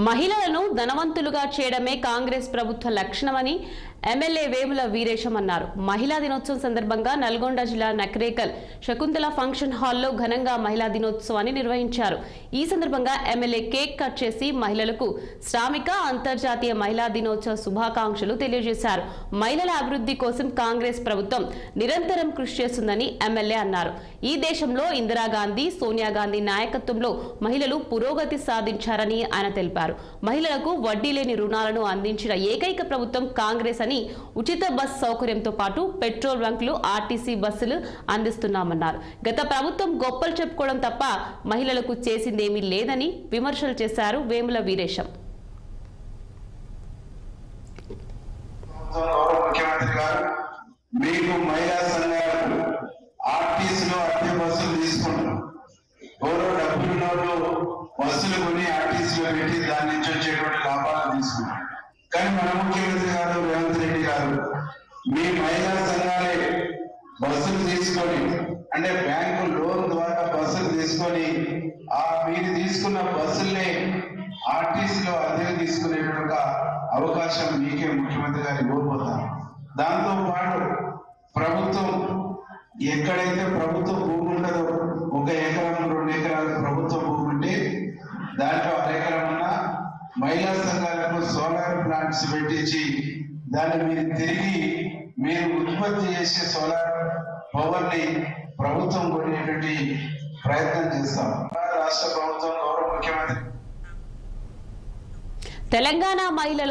మహిళలను ధనవంతులుగా చేయడమే కాంగ్రెస్ ప్రభుత్వ లక్ష్యమని ఎమ్మెల్యే వేముల వీరేశం అన్నారు. మహిళా దినోత్సవం సందర్భంగా నల్గొండ జిల్లా నకరేకల్ శకుంతల ఫంక్షన్ హాల్లో ఘనంగా మహిళా దినోత్సవాన్ని నిర్వహించారు. ఈ సందర్భంగా ఎమ్మెల్యే కేక్ కట్ చేసి మహిళలకు శ్రామిక అంతర్జాతీయ మహిళా దినోత్సవ శుభాకాంక్షలు తెలియజేశారు. మహిళల అభివృద్ధి కోసం కాంగ్రెస్ ప్రభుత్వం నిరంతరం కృషి చేస్తుందని ఎమ్మెల్యే అన్నారు. ఈ దేశంలో ఇందిరాగాంధీ, సోనియా గాంధీ నాయకత్వంలో మహిళలు పురోగతి సాధించారని ఆయన తెలిపారు. మహిళలకు వడ్డీ లేని రుణాలను అందించిన ఏకైక ప్రభుత్వం కాంగ్రెస్ అని, ఉచిత బస్ సౌకర్యంతో పాటు పెట్రోల్ బంకులు, ఆర్టీసీ బస్సులు అందిస్తున్నామన్నారు. గత ప్రభుత్వం గొప్పలు చెప్పుకోవడం తప్ప మహిళలకు చేసిందేమీ లేదని విమర్శలు చేశారు వేముల వీరేశం. మీకు మహిళా సంఘాలు ఆర్టీసీలో అద్దె బస్సులు తీసుకుంటారు. ఎవరో డబ్బులు బస్సులు కొని ఆర్టీసీలో పెట్టి దాని నుంచి వచ్చేటువంటి లాభాలను తీసుకుంటారు. కానీ మన ముఖ్యమంత్రి గారు రేవంత్ రెడ్డి గారు మీ మహిళా సంఘాలే బస్సులు తీసుకొని, అంటే బ్యాంకు లోన్ ద్వారా బస్సులు తీసుకొని మీరు తీసుకున్న బస్సుల్ని ఆర్టీసీలో అద్దెకు తీసుకునేటువంటి అవకాశం మీకే ముఖ్యమంత్రి గారు ఇవ్వబోతారు. దాంతో పాటు ప్రభుత్వం ఎక్కడైతే ప్రభుత్వ భూమి ఉంటుందో, 1 ఎకరం 2 ఎకరాల ప్రభుత్వ భూమి ఉంటే దాంట్లో 1 ఎకరం ఉన్న మహిళా సంఘాలకు సోలార్ ప్లాంట్స్ పెట్టించి దాన్ని మీరు ఉత్పత్తి చేసే సోలార్ పవర్ ని ప్రభుత్వం కొనేటువంటి ప్రయత్నం చేస్తాం. రాష్ట్ర ప్రభుత్వం, గౌరవ ముఖ్యమంత్రి తెలంగాణ మహిళల